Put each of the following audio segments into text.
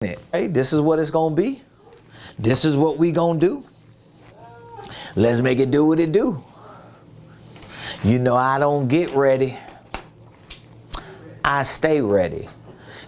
Hey, this is what it's gonna be. This is what we gonna do. Let's make it do what it do. You know I don't get ready. I stay ready.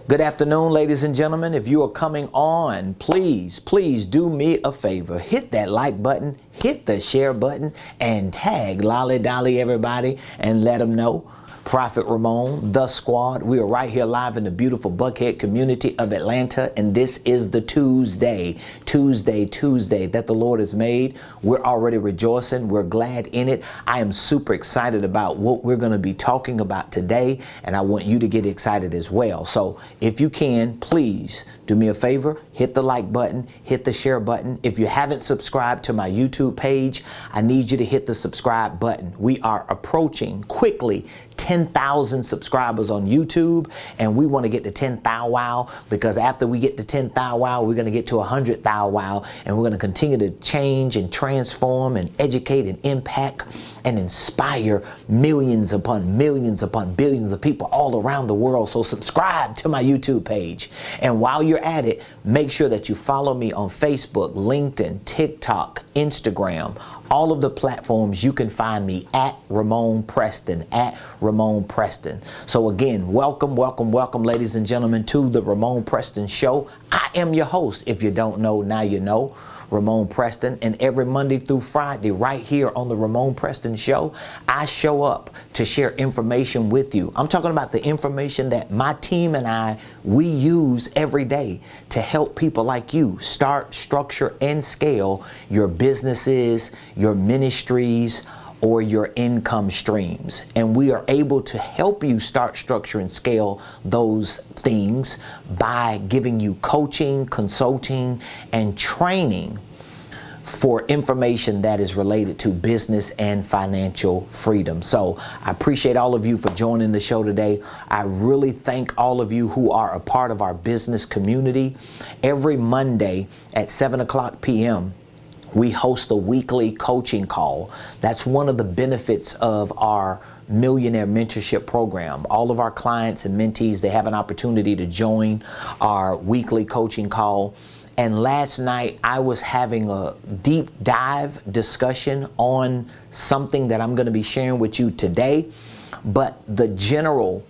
Good afternoon, ladies and gentlemen. If you are coming on, please do me a favor. Hit that like button, hit the share button, and tag Lolly Dolly everybody and let them know. Prophet Ramon, The Squad. We are right here live in the beautiful Buckhead community of Atlanta, and this is the Tuesday that the Lord has made. We're already rejoicing. We're glad in it. I am super excited about what we're going to be talking about today, and I want you to get excited as well. So if you can, please do me a favor, hit the like button, hit the share button. If you haven't subscribed to my YouTube page, I need you to hit the subscribe button. We are approaching quickly 10,000 subscribers on YouTube, and we want to get to 10,000 wow, because after we get to 10,000 wow, we're going to get to 100,000 wow, and we're going to continue to change and transform and educate and impact and inspire millions upon billions of people all around the world. So subscribe to my YouTube page, and while you're at it, make sure that you follow me on Facebook, LinkedIn, TikTok, Instagram, all of the platforms. You can find me at Ramon Preston, So again, welcome, ladies and gentlemen, to the Ramon Preston Show. I am your host. If you don't know, now you know. Ramon Preston, and every Monday through Friday right here on the Ramon Preston Show, I show up to share information with you. I'm talking about the information that my team and we use every day to help people like you start, structure, and scale your businesses, your ministries, or your income streams. And we are able to help you start, structure, and scale those things by giving you coaching, consulting, and training for information that is related to business and financial freedom. So I appreciate all of you for joining the show today. I really thank all of you who are a part of our business community. Every Monday at 7:00 p.m., we host a weekly coaching call. That's one of the benefits of our Millionaire Mentorship Program. All of our clients and mentees, they have an opportunity to join our weekly coaching call. And last night I was having a deep dive discussion on something that I'm going to be sharing with you today. But the general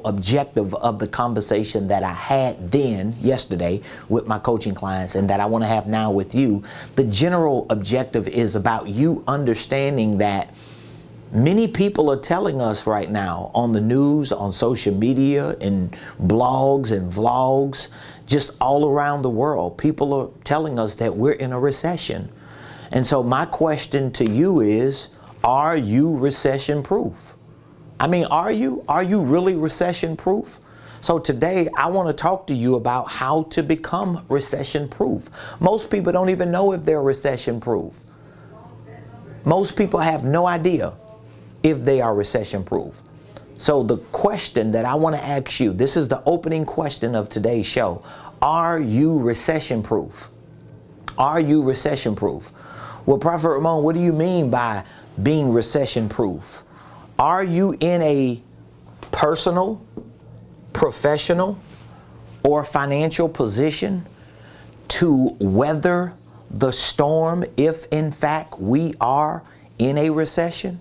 objective of the conversation that I had yesterday with my coaching clients, and that I want to have now with you, the general objective is about you understanding that many people are telling us right now on the news, on social media, in blogs and vlogs, just all around the world, people are telling us that we're in a recession. And so my question to you is, are you recession proof? I mean, are you really recession proof? So today I want to talk to you about how to become recession proof. Most people don't even know if they're recession proof. Most people have no idea if they are recession proof. So the question that I want to ask you, this is the opening question of today's show. Are you recession proof? Are you recession proof? Well, Prophet Ramon, what do you mean by being recession proof? Are you in a personal, professional, or financial position to weather the storm if in fact we are in a recession?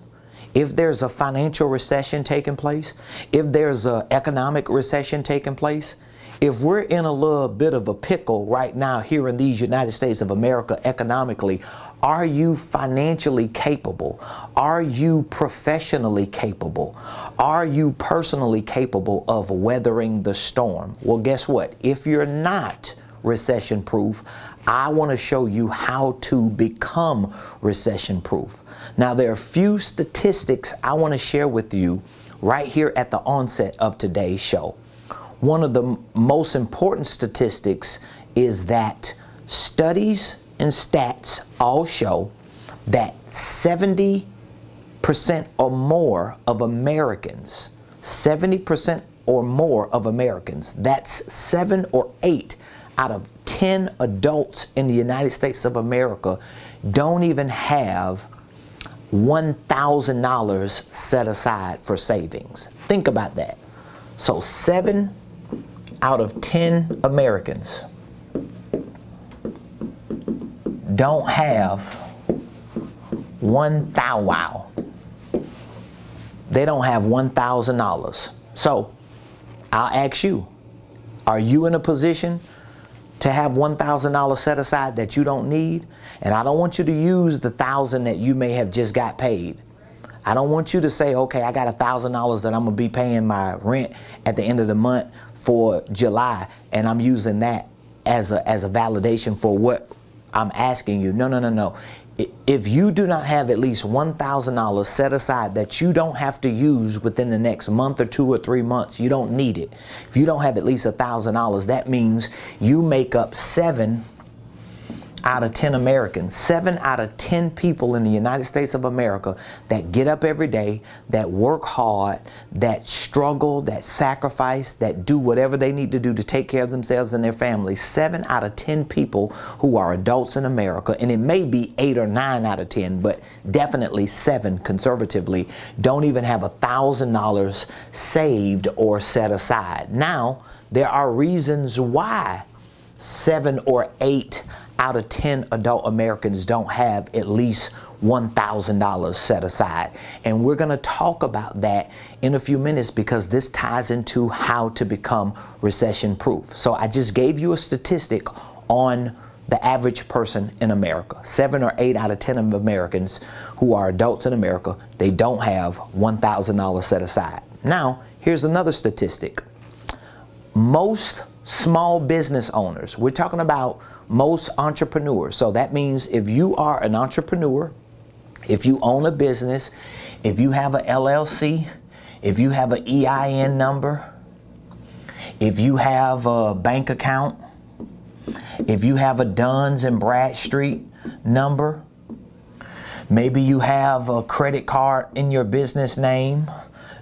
If there's a financial recession taking place, if there's an economic recession taking place, if we're in a little bit of a pickle right now here in these United States of America economically, are you financially capable? Are you professionally capable? Are you personally capable of weathering the storm? Well, guess what? If you're not recession proof, I want to show you how to become recession proof. Now, there are a few statistics I want to share with you right here at the onset of today's show. One of the most important statistics is that studies and stats all show that 70% or more of Americans, 70% or more of Americans, that's 7 or 8 out of 10 adults in the United States of America, don't even have $1,000 set aside for savings. Think about that. So 7 out of 10 Americans don't have they don't have $1,000. So I'll ask you, are you in a position to have $1,000 set aside that you don't need? And I don't want you to use the $1,000 that you may have just got paid. I don't want you to say, okay, I got $1,000 that I'm gonna be paying my rent at the end of the month for July, and I'm using that as a validation for what I'm asking you. No, no, no, no. If you do not have at least $1,000 set aside that you don't have to use within the next month or 2 or 3 months, you don't need it. If you don't have at least $1,000, that means you make up 7 out of 10 Americans, 7 out of 10 people in the United States of America that get up every day, that work hard, that struggle, that sacrifice, that do whatever they need to do to take care of themselves and their families. 7 out of 10 people who are adults in America, and it may be 8 or 9 out of 10, but definitely 7 conservatively, don't even have $1,000 saved or set aside. Now, there are reasons why 7 or 8 out of 10 adult Americans don't have at least $1,000 set aside. And we're going to talk about that in a few minutes because this ties into how to become recession proof. So I just gave you a statistic on the average person in America. 7 or 8 out of 10 of Americans who are adults in America, they don't have $1,000 set aside. Now, here's another statistic. Most small business owners, we're talking about most entrepreneurs. So that means if you are an entrepreneur, if you own a business, if you have an LLC, if you have an EIN number, if you have a bank account, if you have a Duns and Bradstreet number, maybe you have a credit card in your business name,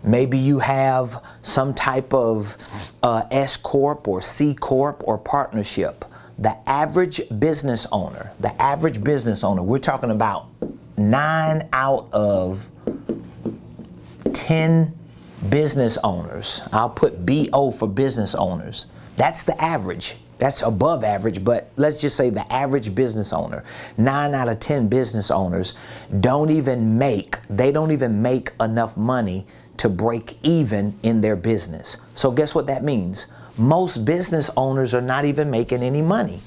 maybe you have some type of S Corp or C Corp or partnership. The average business owner, we're talking about 9 out of 10 business owners. I'll put BO for business owners. That's the average. That's above average, but let's just say the average business owner. 9 out of 10 business owners don't even make enough money to break even in their business. So guess what that means? Most business owners are not even making any money.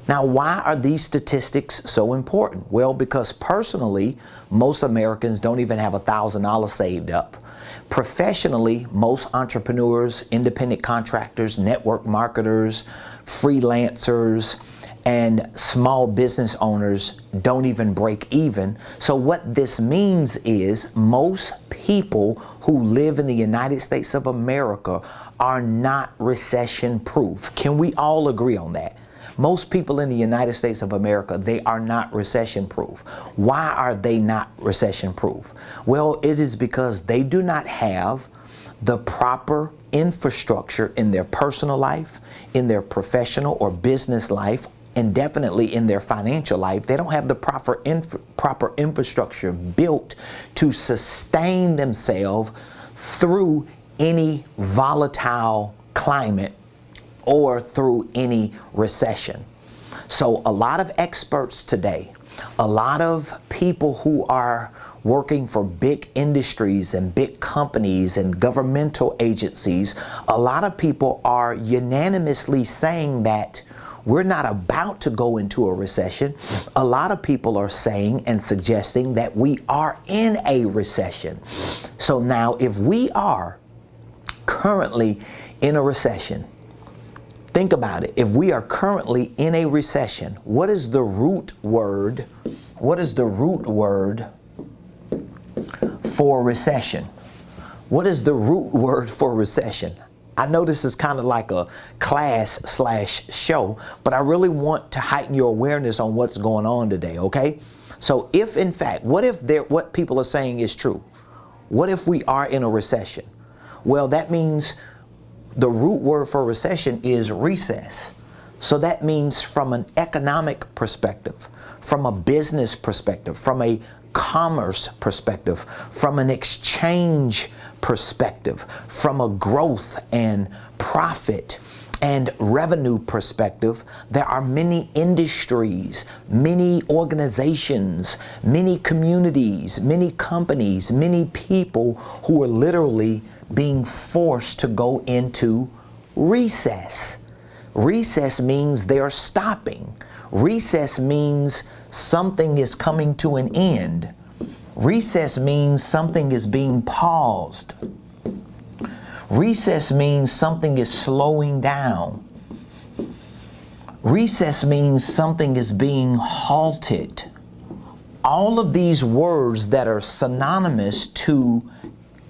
Now, why are these statistics so important? Well, because personally, most Americans don't even have $1,000 saved up. Professionally, most entrepreneurs, independent contractors, network marketers, freelancers, and small business owners don't even break even. So what this means is most people who live in the United States of America are not recession proof. Can we all agree on that? Most people in the United States of America, they are not recession proof. Why are they not recession proof? Well, it is because they do not have the proper infrastructure in their personal life, in their professional or business life, and definitely in their financial life. They don't have the proper infrastructure built to sustain themselves through any volatile climate or through any recession. So a lot of experts today, a lot of people who are working for big industries and big companies and governmental agencies, a lot of people are unanimously saying that we're not about to go into a recession. A lot of people are saying and suggesting that we are in a recession. So now if we are currently in a recession, think about it. If we are currently in a recession, what is the root word? What is the root word for recession? What is the root word for recession? I know this is kind of like a class/show, but I really want to heighten your awareness on what's going on today, okay? So if in fact, what people are saying is true? What if we are in a recession? Well, that means the root word for recession is recess. So that means from an economic perspective, from a business perspective, from a commerce perspective, from an exchange perspective, from a growth and profit and revenue perspective, there are many industries, many organizations, many communities, many companies, many people who are literally being forced to go into recess. Recess means they're stopping. Recess means something is coming to an end. Recess means something is being paused. Recess means something is slowing down. Recess means something is being halted. All of these words that are synonymous to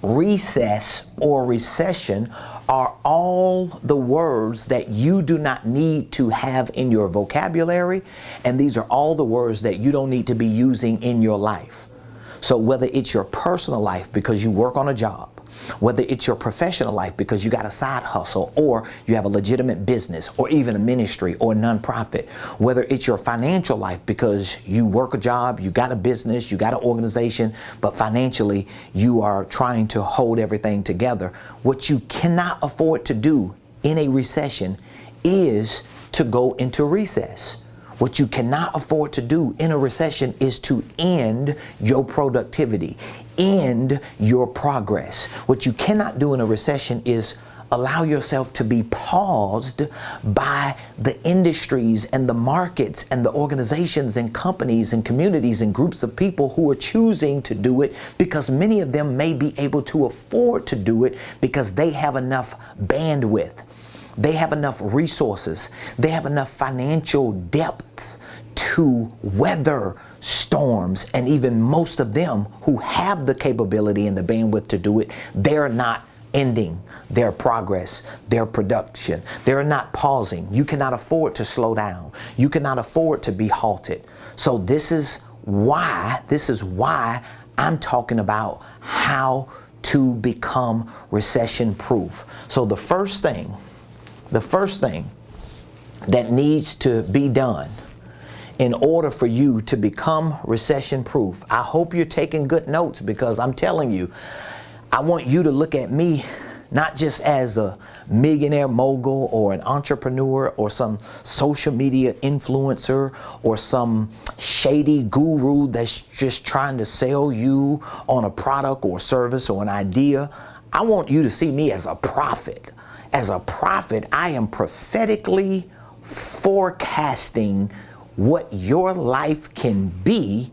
recess or recession are all the words that you do not need to have in your vocabulary, and these are all the words that you don't need to be using in your life. So whether it's your personal life because you work on a job, whether it's your professional life because you got a side hustle, or you have a legitimate business, or even a ministry or a nonprofit, whether it's your financial life because you work a job, you got a business, you got an organization, but financially you are trying to hold everything together. What you cannot afford to do in a recession is to go into recess. What you cannot afford to do in a recession is to end your productivity, end your progress. What you cannot do in a recession is allow yourself to be paused by the industries and the markets and the organizations and companies and communities and groups of people who are choosing to do it, because many of them may be able to afford to do it because they have enough bandwidth. They have enough resources. They have enough financial depth to weather storms. And even most of them who have the capability and the bandwidth to do it, they're not ending their progress, their production. They're not pausing. You cannot afford to slow down. You cannot afford to be halted. So this is why I'm talking about how to become recession proof. So the first thing that needs to be done in order for you to become recession proof, I hope you're taking good notes, because I'm telling you, I want you to look at me not just as a millionaire mogul or an entrepreneur or some social media influencer or some shady guru that's just trying to sell you on a product or service or an idea. I want you to see me as a prophet. As a prophet, I am prophetically forecasting what your life can be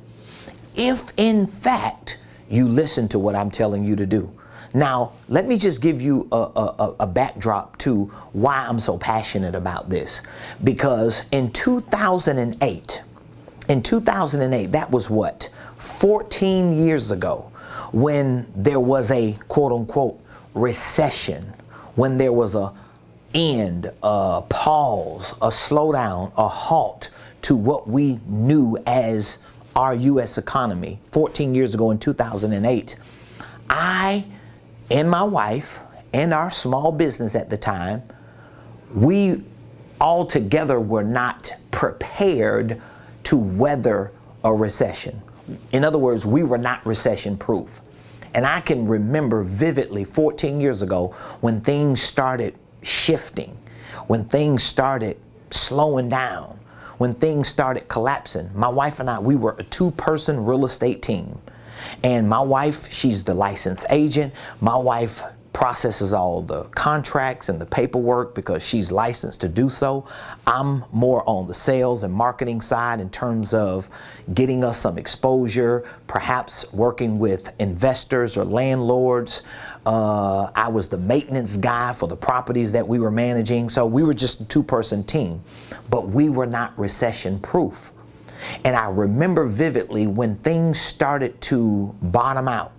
if, in fact, you listen to what I'm telling you to do. Now, let me just give you a backdrop to why I'm so passionate about this. Because in 2008, that was what, 14 years ago, when there was a quote-unquote recession, when there was a end, a pause, a slowdown, a halt to what we knew as our U.S. economy 14 years ago in 2008, I and my wife and our small business at the time, we all together were not prepared to weather a recession. In other words, we were not recession proof. And I can remember vividly 14 years ago when things started shifting, when things started slowing down, when things started collapsing. My wife and I, we were a two-person real estate team. And my wife, she's the licensed agent. My wife processes all the contracts and the paperwork because she's licensed to do so. I'm more on the sales and marketing side in terms of getting us some exposure, perhaps working with investors or landlords. I was the maintenance guy for the properties that we were managing. So we were just a two-person team, but we were not recession proof. And I remember vividly when things started to bottom out,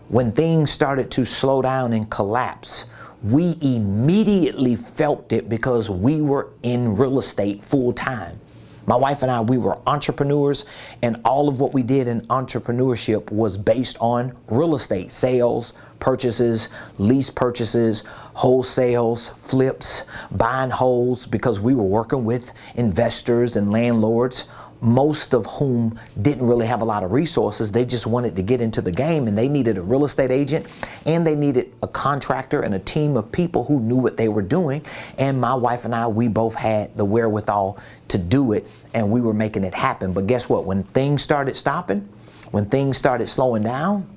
when things started to slow down and collapse, we immediately felt it because we were in real estate full time. My wife and I, we were entrepreneurs, and all of what we did in entrepreneurship was based on real estate sales, purchases, lease purchases, wholesales, flips, buying holds, because we were working with investors and landlords. most of whom didn't really have a lot of resources. They just wanted to get into the game, and they needed a real estate agent, and they needed a contractor and a team of people who knew what they were doing. And my wife and I, we both had the wherewithal to do it, and we were making it happen. But guess what? When things started stopping, when things started slowing down,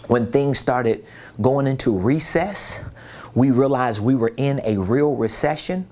when things started going into recess, we realized we were in a real recession.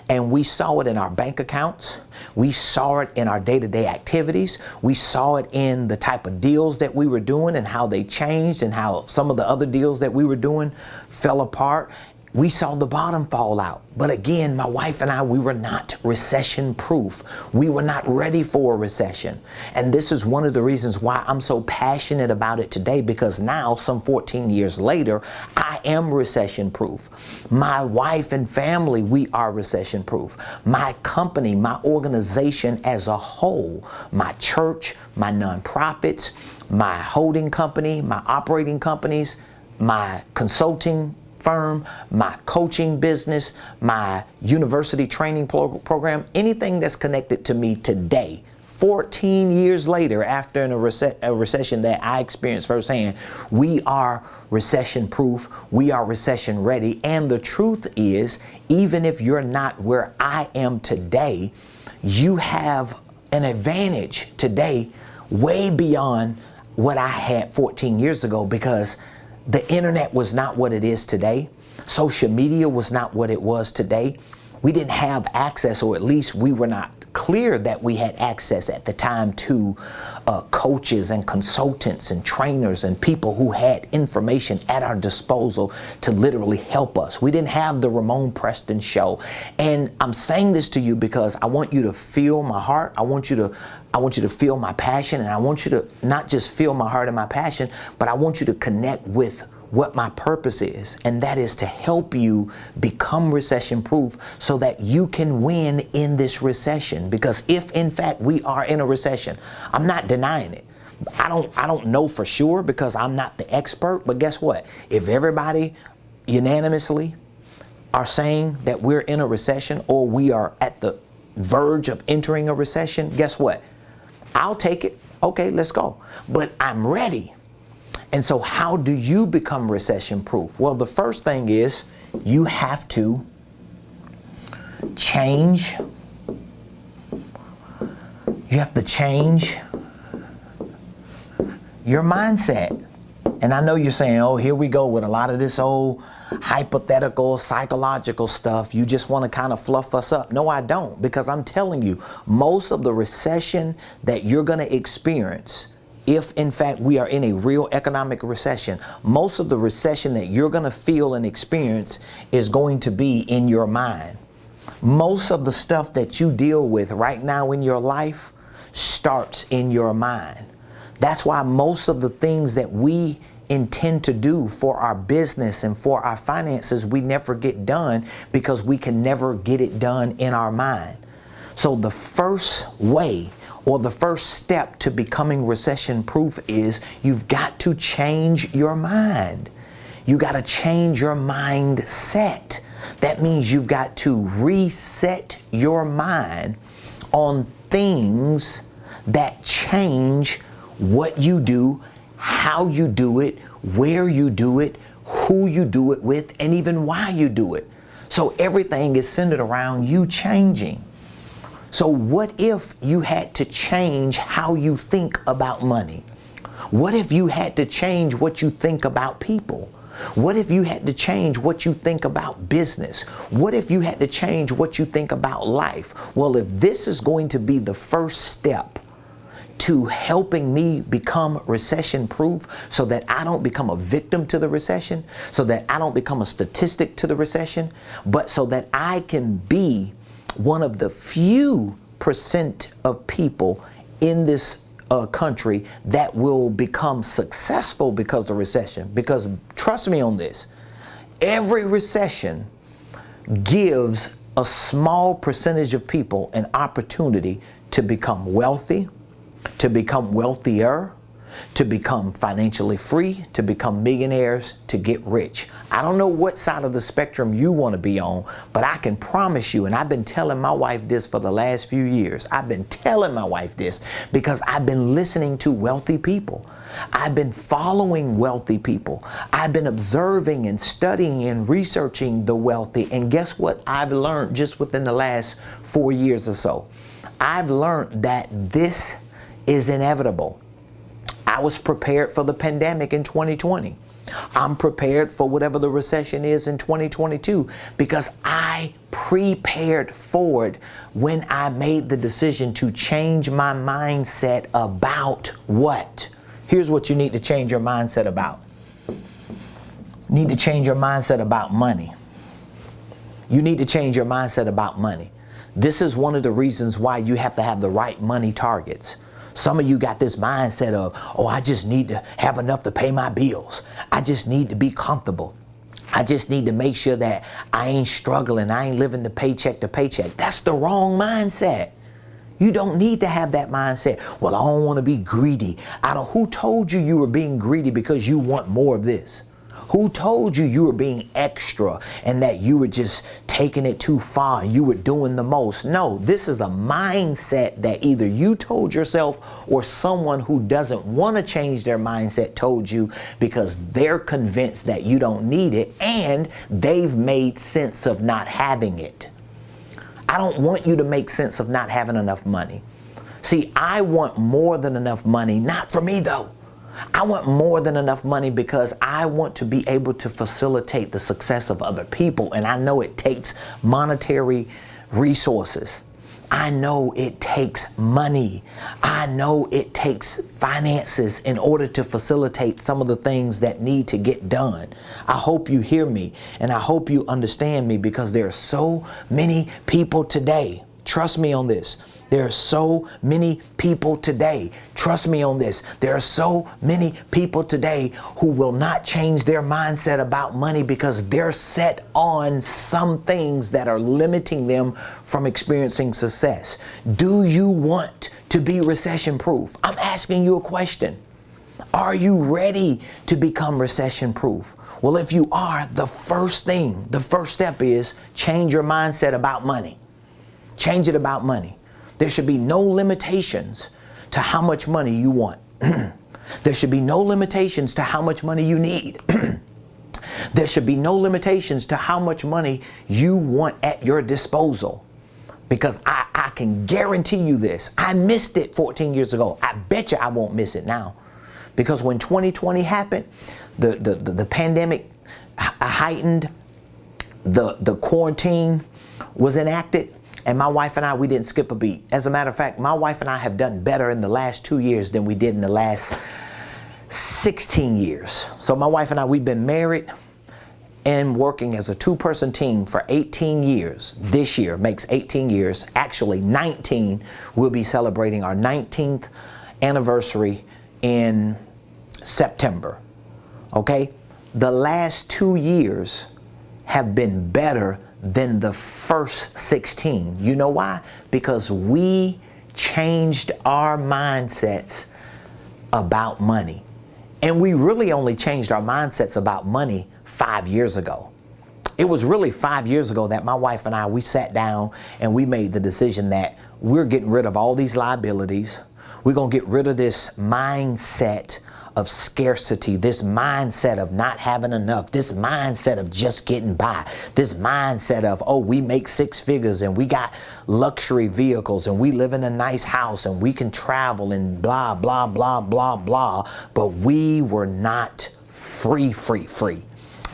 And we saw it in our bank accounts. We saw it in our day-to-day activities. We saw it in the type of deals that we were doing and how they changed and how some of the other deals that we were doing fell apart. We saw the bottom fall out. But again, my wife and I, we were not recession proof. We were not ready for a recession. And this is one of the reasons why I'm so passionate about it today, because now, some 14 years later, I am recession proof. My wife and family, we are recession proof. My company, my organization as a whole, my church, my nonprofits, my holding company, my operating companies, my consulting firm, my coaching business, my university training program, anything that's connected to me today, 14 years later, after a recession that I experienced firsthand, we are recession proof, we are recession ready. And the truth is, even if you're not where I am today, you have an advantage today way beyond what I had 14 years ago, because the internet was not what it is today. Social media was not what it was today. We didn't have access, or at least we were not clear that we had access at the time to coaches and consultants and trainers and people who had information at our disposal to literally help us. We didn't have the Ramon Preston show. And I'm saying this to you because I want you to feel my heart. I want you to feel my passion, and I want you to not just feel my heart and my passion, but I want you to connect with what my purpose is, and that is to help you become recession proof so that you can win in this recession. Because if in fact we are in a recession, I'm not denying it. I don't know for sure because I'm not the expert, but guess what? If everybody unanimously are saying that we're in a recession, or we are at the verge of entering a recession, guess what? I'll take it. Okay, let's go. But I'm ready. And so how do you become recession proof? Well, the first thing is you have to change. You have to change your mindset. And I know you're saying, oh, here we go with a lot of this old hypothetical, psychological stuff. You just want to kind of fluff us up. No, I don't, because I'm telling you, most of the recession that you're going to experience, if in fact we are in a real economic recession, most of the recession that you're going to feel and experience is going to be in your mind. Most of the stuff that you deal with right now in your life starts in your mind. That's why most of the things that we intend to do for our business and for our finances, we never get done, because we can never get it done in our mind. So the first way, or the first step to becoming recession proof, is you've got to change your mind. You got to change your mindset. That means you've got to reset your mind on things that change what you do, how you do it, where you do it, who you do it with, and even why you do it. So everything is centered around you changing. So what if you had to change how you think about money? What if you had to change what you think about people? What if you had to change what you think about business? What if you had to change what you think about life? Well, if this is going to be the first step to helping me become recession proof, so that I don't become a victim to the recession, so that I don't become a statistic to the recession, but so that I can be one of the few percent of people in this country that will become successful because of the recession. Because trust me on this, every recession gives a small percentage of people an opportunity to become wealthy, to become wealthier, to become financially free, to become millionaires, to get rich. I don't know what side of the spectrum you want to be on, but I can promise you, and I've been telling my wife this for the last few years. I've been telling my wife this because I've been listening to wealthy people. I've been following wealthy people. I've been observing and studying and researching the wealthy. And guess what I've learned just within the last 4 years or so? I've learned that this is inevitable. I was prepared for the pandemic in 2020. I'm prepared for whatever the recession is in 2022 because I prepared for it when I made the decision to change my mindset about what? Here's what you need to change your mindset about. You need to change your mindset about money. You need to change your mindset about money. This is one of the reasons why you have to have the right money targets. Some of you got this mindset of, oh, I just need to have enough to pay my bills. I just need to be comfortable. I just need to make sure that I ain't struggling. I ain't living the paycheck to paycheck. That's the wrong mindset. You don't need to have that mindset. Well, I don't want to be greedy. Who told you were being greedy because you want more of this? Who told you were being extra and that you were just taking it too far and you were doing the most? No, this is a mindset that either you told yourself or someone who doesn't want to change their mindset told you because they're convinced that you don't need it and they've made sense of not having it. I don't want you to make sense of not having enough money. See, I want more than enough money, not for me though. I want more than enough money because I want to be able to facilitate the success of other people. And I know it takes monetary resources. I know it takes money. I know it takes finances in order to facilitate some of the things that need to get done. I hope you hear me and I hope you understand me because there are so many people today. Trust me on this. There are so many people today. Trust me on this. There are so many people today who will not change their mindset about money because they're set on some things that are limiting them from experiencing success. Do you want to be recession proof? I'm asking you a question. Are you ready to become recession proof? Well, if you are, the first step is change your mindset about money. Change it about money. There should be no limitations to how much money you want. There should be no limitations to how much money you need. There should be no limitations to how much money you want at your disposal. Because I can guarantee you this. I missed it 14 years ago. I bet you I won't miss it now. Because when 2020 happened, the pandemic heightened, the quarantine was enacted. And my wife and I, we didn't skip a beat. As a matter of fact, my wife and I have done better in the last 2 years than we did in the last 16 years. So my wife and I, we've been married and working as a two-person team for 18 years. This year makes 18 years. Actually, 19. We'll be celebrating our 19th anniversary in September. Okay? The last 2 years have been better than the first 16. You know why? Because we changed our mindsets about money. And we really only changed our mindsets about money 5 years ago. It was really 5 years ago that my wife and I, we sat down and we made the decision that we're getting rid of all these liabilities. We're going to get rid of this mindset of scarcity, this mindset of not having enough, this mindset of just getting by, this mindset of, oh, we make 6 figures and we got luxury vehicles and we live in a nice house and we can travel and blah, blah, blah, blah, blah. But we were not free.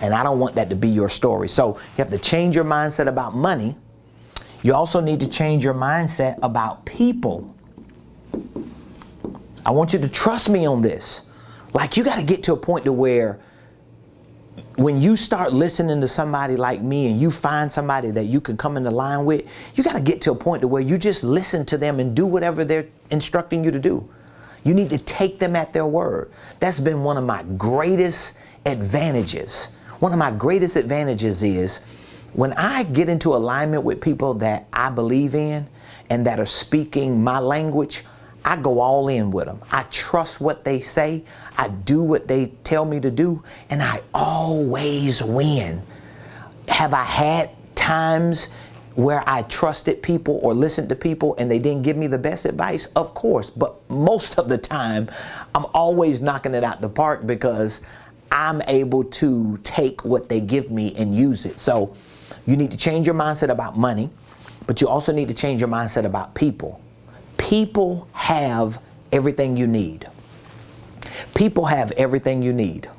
And I don't want that to be your story. So you have to change your mindset about money. You also need to change your mindset about people. I want you to trust me on this. Like, you got to get to a point to where when you start listening to somebody like me and you find somebody that you can come into line with, you got to get to a point to where you just listen to them and do whatever they're instructing you to do. You need to take them at their word. That's been one of my greatest advantages. One of my greatest advantages is when I get into alignment with people that I believe in and that are speaking my language, I go all in with them. I trust what they say. I do what they tell me to do, and I always win. Have I had times where I trusted people or listened to people and they didn't give me the best advice? Of course, but most of the time, I'm always knocking it out the park because I'm able to take what they give me and use it. So you need to change your mindset about money, but you also need to change your mindset about people. People have everything you need. People have everything you need.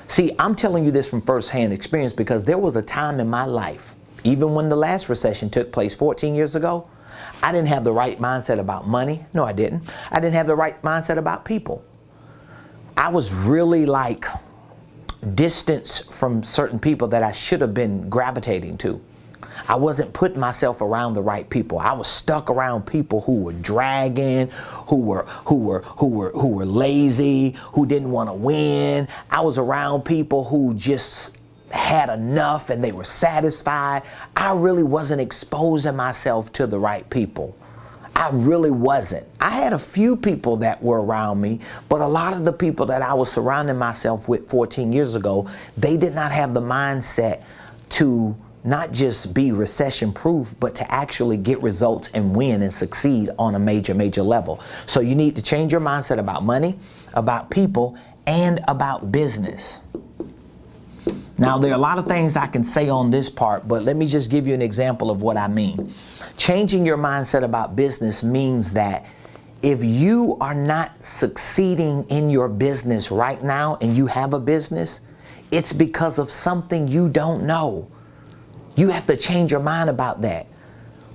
See, I'm telling you this from firsthand experience because there was a time in my life, even when the last recession took place 14 years ago, I didn't have the right mindset about money. No, I didn't. I didn't have the right mindset about people. I was really like distanced from certain people that I should have been gravitating to. I wasn't putting myself around the right people. I was stuck around people who were dragging, who were lazy, who didn't want to win. I was around people who just had enough and they were satisfied. I really wasn't exposing myself to the right people. I really wasn't. I had a few people that were around me, but a lot of the people that I was surrounding myself with 14 years ago, they did not have the mindset to not just be recession proof, but to actually get results and win and succeed on a major level. So you need to change your mindset about money, about people, and about business. Now, there are a lot of things I can say on this part, but let me just give you an example of what I mean. Changing your mindset about business means that if you are not succeeding in your business right now and you have a business, it's because of something you don't know. You have to change your mind about that.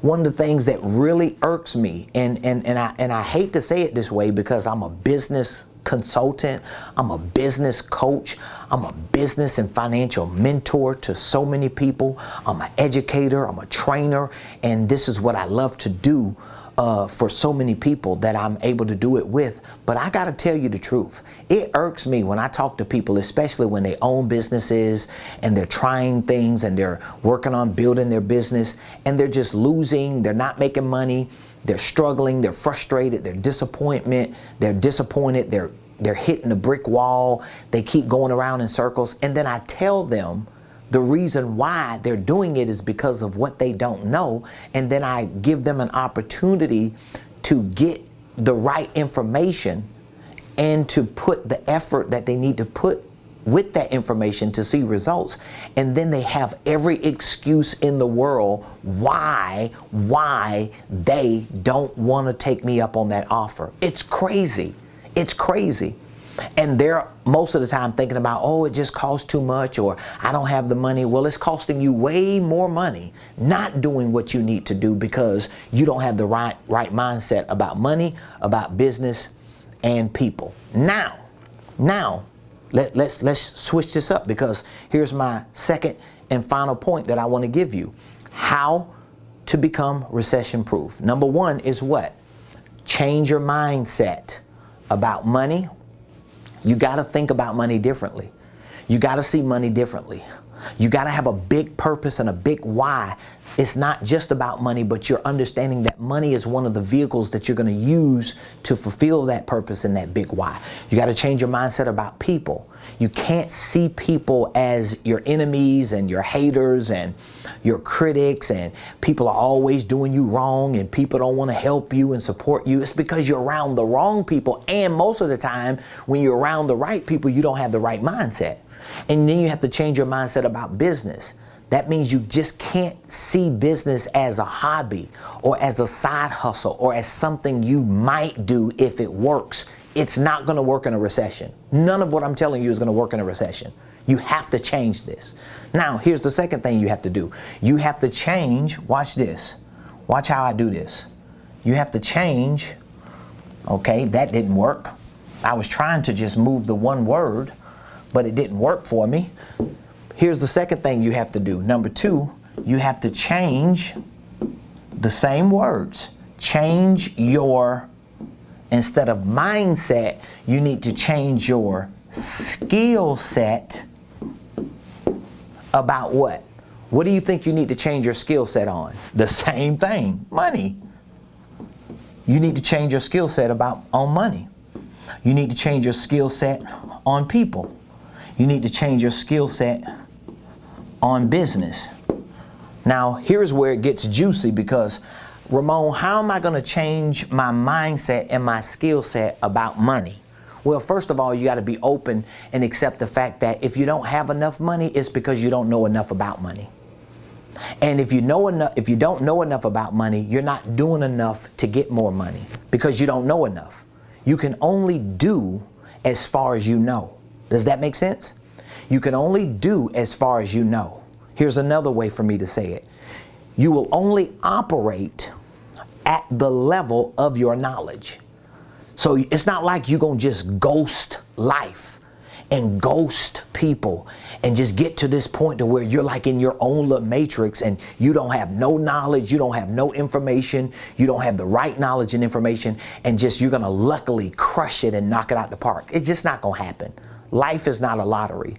One of the things that really irks me, and I hate to say it this way because I'm a business consultant, I'm a business coach, I'm a business and financial mentor to so many people. I'm an educator, I'm a trainer, and this is what I love to do for so many people that I'm able to do it with. But I gotta tell you the truth. It irks me when I talk to people, especially when they own businesses and they're trying things and they're working on building their business and they're just losing, they're not making money, they're struggling, they're frustrated, they're disappointed, they're hitting a brick wall, they keep going around in circles, and then I tell them the reason why they're doing it is because of what they don't know, and then I give them an opportunity to get the right information and to put the effort that they need to put with that information to see results. And then they have every excuse in the world why they don't want to take me up on that offer. It's crazy. It's crazy. And they're most of the time thinking about, oh, it just costs too much, or I don't have the money. Well, it's costing you way more money not doing what you need to do because you don't have the right mindset about money, about business, and people. Now, let's switch this up because here's my second and final point that I want to give you. How to become recession proof. Number one is what? Change your mindset about money. You got to think about money differently. You got to see money differently. You got to have a big purpose and a big why. It's not just about money, but you're understanding that money is one of the vehicles that you're going to use to fulfill that purpose and that big why. You got to change your mindset about people. You can't see people as your enemies and your haters and your critics, and people are always doing you wrong and people don't want to help you and support you. It's because you're around the wrong people, and most of the time when you're around the right people, you don't have the right mindset. And then you have to change your mindset about business. That means you just can't see business as a hobby or as a side hustle or as something you might do if it works. It's not going to work in a recession. None of what I'm telling you is going to work in a recession. You have to change this. Now, here's the second thing you have to do. You have to change, watch this. Watch how I do this. You have to change, okay, that didn't work. I was trying to just move the one word, but it didn't work for me. Here's the second thing you have to do. Number two, you have to change the same words. Change your, instead of mindset, you need to change your skill set about what? What do you think you need to change your skill set on? The same thing, money. You need to change your skill set on money. You need to change your skill set on people. You need to change your skill set on business. Now, here's where it gets juicy, because Ramon, how am I going to change my mindset and my skill set about money? Well, first of all, you got to be open and accept the fact that if you don't have enough money, it's because you don't know enough about money. And if you don't know enough about money, you're not doing enough to get more money, because you don't know enough. You can only do as far as you know. Does that make sense? You can only do as far as you know. Here's another way for me to say it. You will only operate at the level of your knowledge. So it's not like you're going to just ghost life and ghost people and just get to this point to where you're like in your own little matrix and you don't have no knowledge, you don't have no information, you don't have the right knowledge and information, and just you're going to luckily crush it and knock it out the park. It's just not going to happen. Life is not a lottery.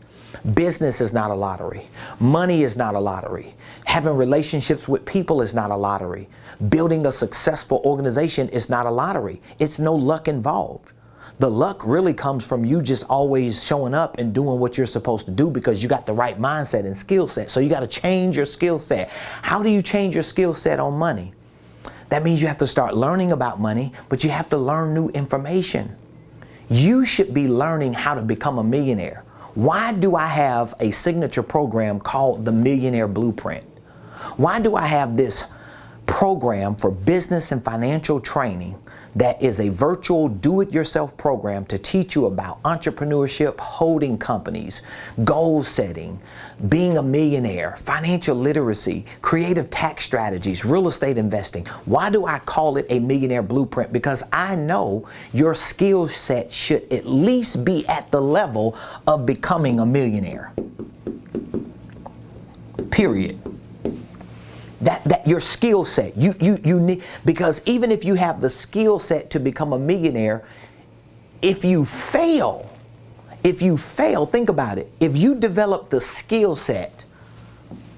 Business is not a lottery. Money is not a lottery. Having relationships with people is not a lottery. Building a successful organization is not a lottery. It's no luck involved. The luck really comes from you just always showing up and doing what you're supposed to do, because you got the right mindset and skill set. So you got to change your skill set. How do you change your skill set on money? That means you have to start learning about money, but you have to learn new information. You should be learning how to become a millionaire. Why do I have a signature program called the Millionaire Blueprint? Why do I have this program for business and financial training that is a virtual do-it-yourself program to teach you about entrepreneurship, holding companies, goal setting, being a millionaire, financial literacy, creative tax strategies, real estate investing? Why do I call it a Millionaire Blueprint? Because I know your skill set should at least be at the level of becoming a millionaire. Period. That your skill set, you need, because even if you have the skill set to become a millionaire, if you fail, think about it. If you develop the skill set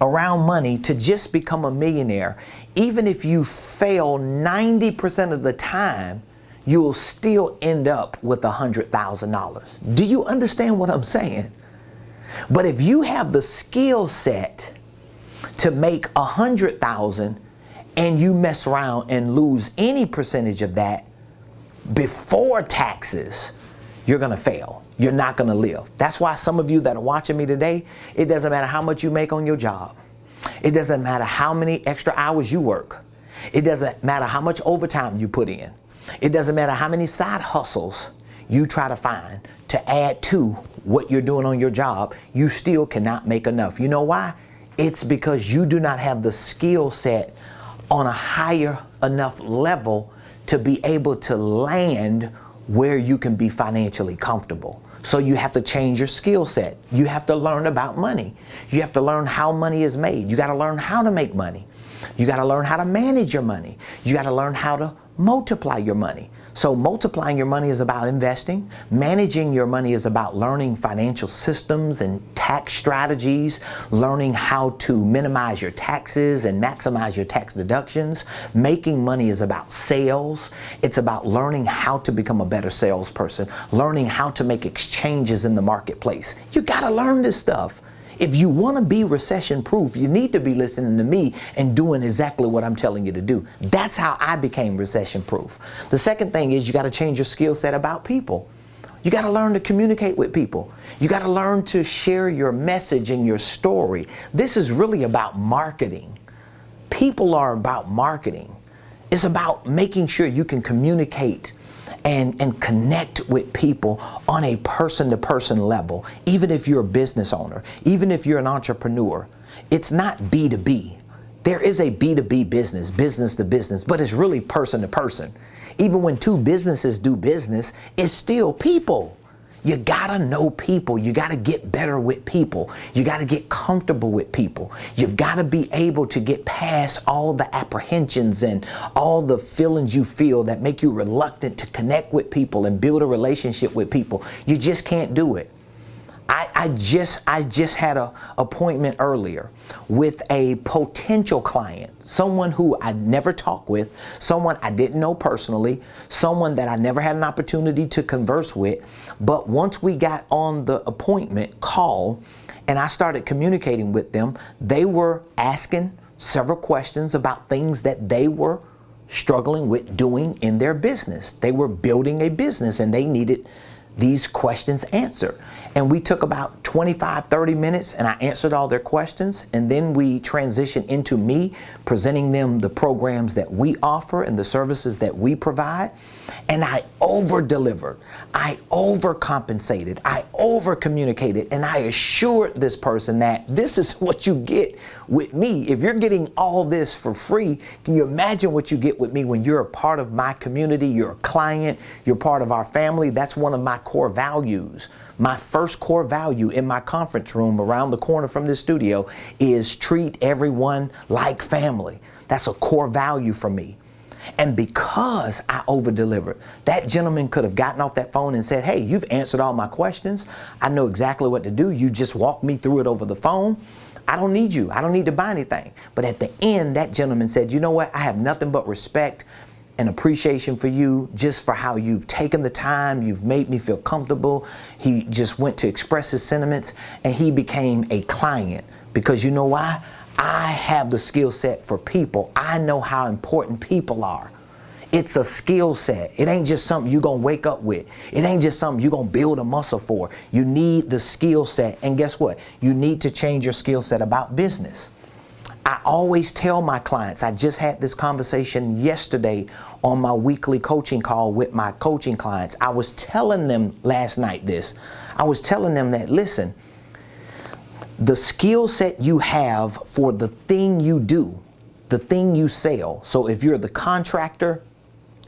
around money to just become a millionaire, even if you fail 90% of the time, you'll still end up with $100,000. Do you understand what I'm saying? But if you have the skill set to make 100,000 and you mess around and lose any percentage of that before taxes, you're going to fail. You're not going to live. That's why some of you that are watching me today, it doesn't matter how much you make on your job. It doesn't matter how many extra hours you work. It doesn't matter how much overtime you put in. It doesn't matter how many side hustles you try to find to add to what you're doing on your job. You still cannot make enough. You know why? It's because you do not have the skill set on a higher enough level to be able to land where you can be financially comfortable. So you have to change your skill set. You have to learn about money. You have to learn how money is made. You got to learn how to make money. You got to learn how to manage your money. You got to learn how to multiply your money. So multiplying your money is about investing. Managing your money is about learning financial systems and tax strategies, learning how to minimize your taxes and maximize your tax deductions. Making money is about sales. It's about learning how to become a better salesperson, learning how to make exchanges in the marketplace. You got to learn this stuff. If you want to be recession proof, you need to be listening to me and doing exactly what I'm telling you to do. That's how I became recession proof. The second thing is you got to change your skill set about people. You got to learn to communicate with people. You got to learn to share your message and your story. This is really about marketing. People are about marketing. It's about making sure you can communicate and connect with people on a person-to-person level. Even if you're a business owner, even if you're an entrepreneur, it's not B2B. There is a B2B business, business to business, but it's really person to person. Even when two businesses do business, it's still people. You gotta know people. You gotta get better with people. You gotta get comfortable with people. You've gotta be able to get past all the apprehensions and all the feelings you feel that make you reluctant to connect with people and build a relationship with people. You just can't do it. I just had an appointment earlier with a potential client, someone who I'd never talked with, someone I didn't know personally, someone that I never had an opportunity to converse with. But once we got on the appointment call and I started communicating with them, they were asking several questions about things that they were struggling with doing in their business. They were building a business and they needed these questions answered. And we took about 25, 30 minutes and I answered all their questions. And then we transitioned into me presenting them the programs that we offer and the services that we provide. And I over-delivered, I overcompensated, I over-communicated, and I assured this person that this is what you get with me. If you're getting all this for free, can you imagine what you get with me when you're a part of my community, you're a client, you're part of our family? That's one of my core values. My first core value in my conference room around the corner from this studio is treat everyone like family. That's a core value for me. And because I over-delivered, that gentleman could have gotten off that phone and said, hey, you've answered all my questions. I know exactly what to do. You just walked me through it over the phone. I don't need you. I don't need to buy anything. But at the end, that gentleman said, you know what? I have nothing but respect and appreciation for you, just for how you've taken the time. You've made me feel comfortable. He just went to express his sentiments and he became a client because you know why? I have the skill set for people. I know how important people are. It's a skill set. It ain't just something you're going to wake up with. It ain't just something you're going to build a muscle for. You need the skill set. And guess what? You need to change your skill set about business. I always tell my clients, I just had this conversation yesterday on my weekly coaching call with my coaching clients. I was telling them last night this. I was telling them that, listen, the skill set you have for the thing you do, the thing you sell. So if you're the contractor,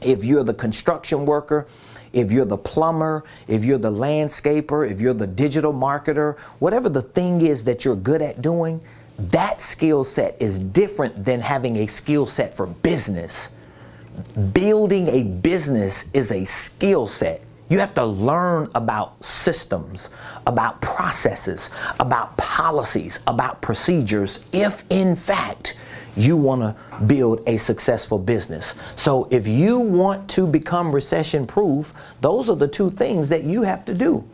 if you're the construction worker, if you're the plumber, if you're the landscaper, if you're the digital marketer, whatever the thing is that you're good at doing, that skill set is different than having a skill set for business. Building a business is a skill set. You have to learn about systems, about processes, about policies, about procedures, if in fact you want to build a successful business. So if you want to become recession proof, those are the two things that you have to do.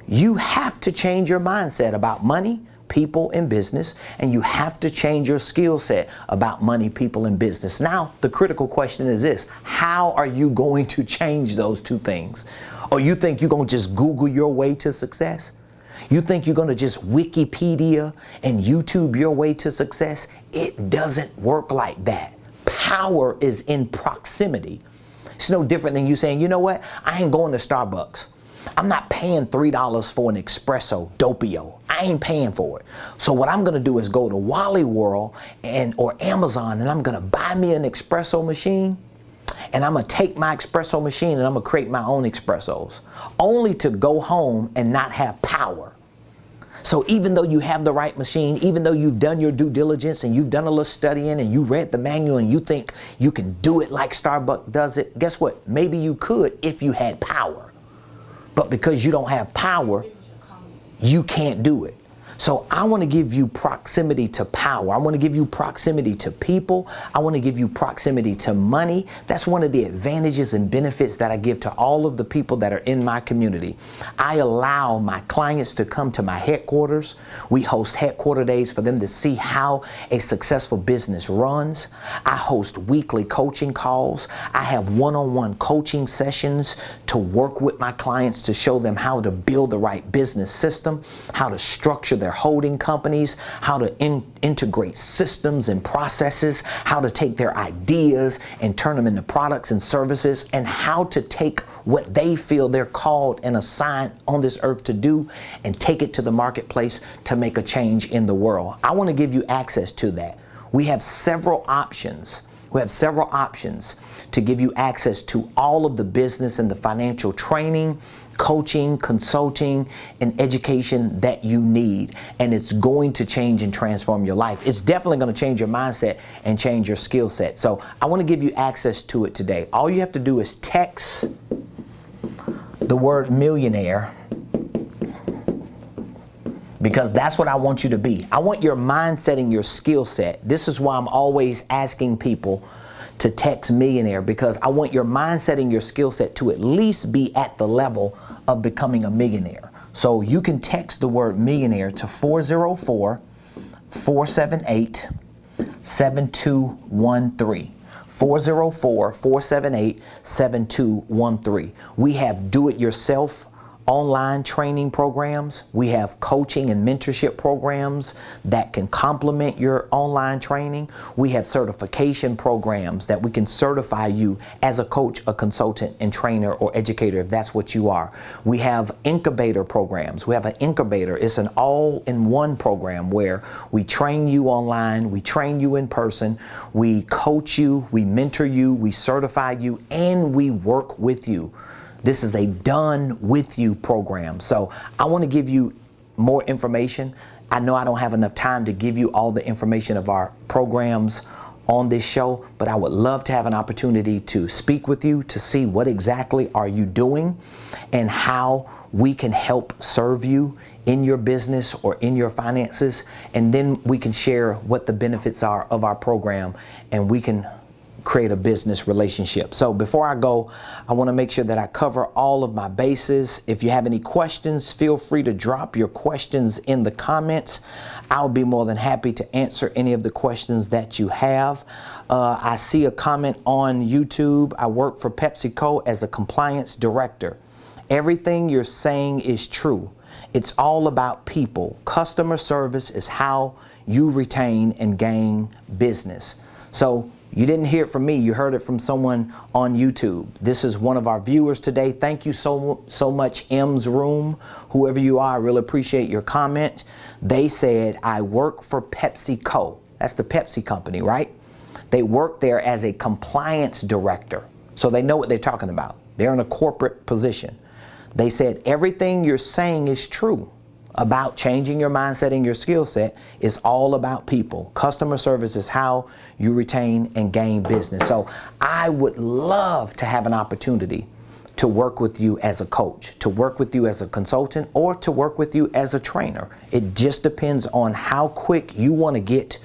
You have to change your mindset about money, people, and business, and you have to change your skill set about money, people, and business. Now, the critical question is this: how are you going to change those two things? Or you think you're going to just Google your way to success? You think you're going to just Wikipedia and YouTube your way to success? It doesn't work like that. Power is in proximity. It's no different than you saying, you know what? I ain't going to Starbucks. I'm not paying $3 for an espresso doppio. I ain't paying for it. So what I'm going to do is go to Wally World or Amazon and I'm going to buy me an espresso machine. And I'm going to take my espresso machine and I'm going to create my own espressos, only to go home and not have power. So even though you have the right machine, even though you've done your due diligence and you've done a little studying and you read the manual and you think you can do it like Starbucks does it, guess what? Maybe you could if you had power. But because you don't have power, you can't do it. So I want to give you proximity to power. I want to give you proximity to people. I want to give you proximity to money. That's one of the advantages and benefits that I give to all of the people that are in my community. I allow my clients to come to my headquarters. We host headquarter days for them to see how a successful business runs. I host weekly coaching calls. I have one-on-one coaching sessions to work with my clients to show them how to build the right business system, how to structure their holding companies, how to integrate systems and processes, how to take their ideas and turn them into products and services, and how to take what they feel they're called and assigned on this earth to do and take it to the marketplace to make a change in the world. I want to give you access to that. We have several options. We have several options to give you access to all of the business and the financial training, coaching, consulting, and education that you need. And it's going to change and transform your life. It's definitely going to change your mindset and change your skill set. So I want to give you access to it today. All you have to do is text the word millionaire because that's what I want you to be. I want your mindset and your skill set. This is why I'm always asking people to text millionaire, because I want your mindset and your skill set to at least be at the level of becoming a millionaire. So you can text the word millionaire to 404-478-7213. 404-478-7213. We have do-it-yourself online training programs. We have coaching and mentorship programs that can complement your online training. We have certification programs that we can certify you as a coach, a consultant, and trainer or educator if that's what you are. We have incubator programs. We have an incubator. It's an all-in-one program where we train you online, we train you in person, we coach you, we mentor you, we certify you, and we work with you. This is a done with you program. So I want to give you more information. I know I don't have enough time to give you all the information of our programs on this show, but I would love to have an opportunity to speak with you to see what exactly are you doing and how we can help serve you in your business or in your finances. And then we can share what the benefits are of our program, and we can create a business relationship. So before I go, I want to make sure that I cover all of my bases. If you have any questions, feel free to drop your questions in the comments. I'll be more than happy to answer any of the questions that you have. I see a comment on YouTube. I work for PepsiCo as a compliance director. Everything you're saying is true. It's all about people. Customer service is how you retain and gain business. So you didn't hear it from me, you heard it from someone on YouTube. This is one of our viewers today. Thank you so much, M's Room. Whoever you are, I really appreciate your comment. They said, I work for PepsiCo. That's the Pepsi company, right? They work there as a compliance director. So they know what they're talking about. They're in a corporate position. They said, everything you're saying is true about changing your mindset and your skill set. Is all about people. Customer service is how you retain and gain business. So I would love to have an opportunity to work with you as a coach, to work with you as a consultant, or to work with you as a trainer. It just depends on how quick you want to get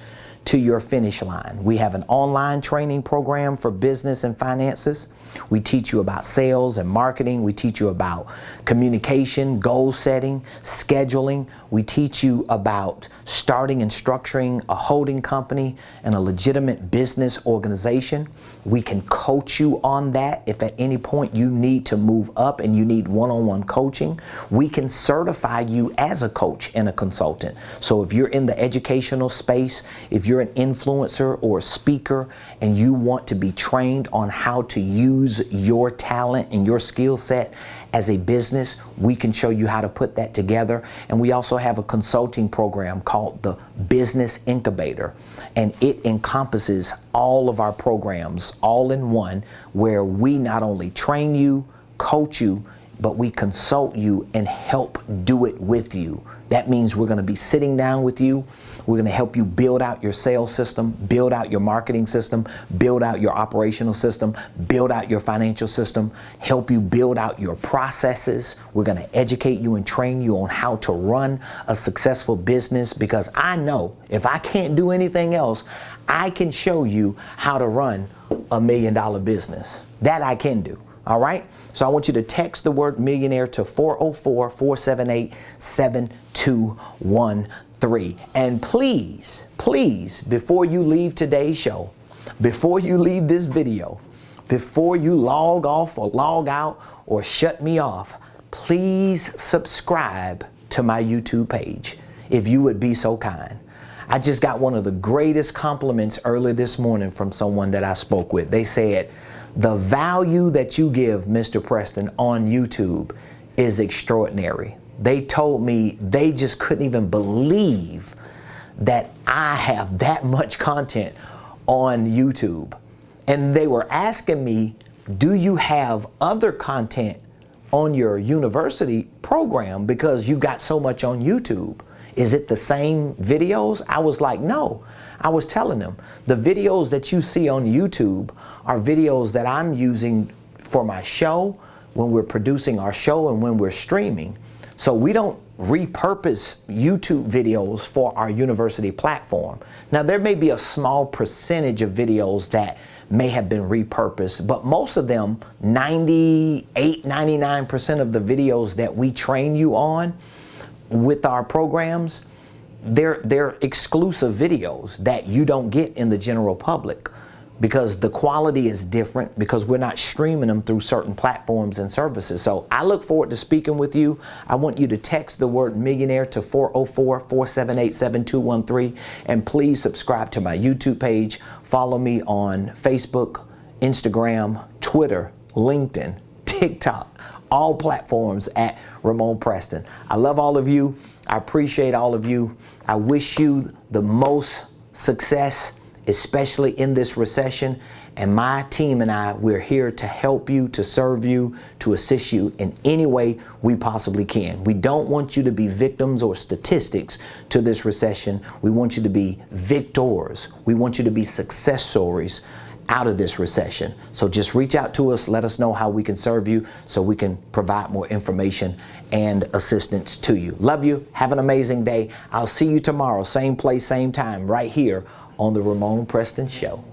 to your finish line. We have an online training program for business and finances. We teach you about sales and marketing. We teach you about communication, goal setting, scheduling. We teach you about starting and structuring a holding company and a legitimate business organization. We can coach you on that. If at any point you need to move up and you need one-on-one coaching, we can certify you as a coach and a consultant. So if you're in the educational space, if you're an influencer or a speaker and you want to be trained on how to use your talent and your skill set as a business, we can show you how to put that together. And we also have a consulting program called the Business Incubator, and it encompasses all of our programs all in one, where we not only train you, coach you, but we consult you and help do it with you. That means we're going to be sitting down with you. We're going to help you build out your sales system, build out your marketing system, build out your operational system, build out your financial system, help you build out your processes. We're going to educate you and train you on how to run a successful business, because I know if I can't do anything else, I can show you how to run $1 million business. That I can do. All right? So I want you to text the word millionaire to 404-478-7213. And please, please, before you leave today's show, before you leave this video, before you log off or log out or shut me off, please subscribe to my YouTube page, if you would be so kind. I just got one of the greatest compliments early this morning from someone that I spoke with. They said, the value that you give, Mr. Preston, on YouTube is extraordinary. They told me they just couldn't even believe that I have that much content on YouTube. And they were asking me, do you have other content on your university program, because you got so much on YouTube? Is it the same videos? I was like, no. I was telling them, the videos that you see on YouTube are videos that I'm using for my show, when we're producing our show and when we're streaming. So we don't repurpose YouTube videos for our university platform. Now, there may be a small percentage of videos that may have been repurposed, but most of them, 98, 99% of the videos that we train you on with our programs, they're exclusive videos that you don't get in the general public, because the quality is different, because we're not streaming them through certain platforms and services. So I look forward to speaking with you. I want you to text the word millionaire to 404-478-7213, and please subscribe to my YouTube page. Follow me on Facebook, Instagram, Twitter, LinkedIn, TikTok, all platforms at Ramon Preston. I love all of you. I appreciate all of you. I wish you the most success, especially in this recession. And my team and I, we're here to help you, to serve you, to assist you in any way we possibly can. We don't want you to be victims or statistics to this recession. We want you to be victors. We want you to be success stories out of this recession. So just reach out to us. Let us know how we can serve you so we can provide more information and assistance to you. Love you. Have an amazing day. I'll see you tomorrow, same place, same time, right here on the Ramon Preston Show.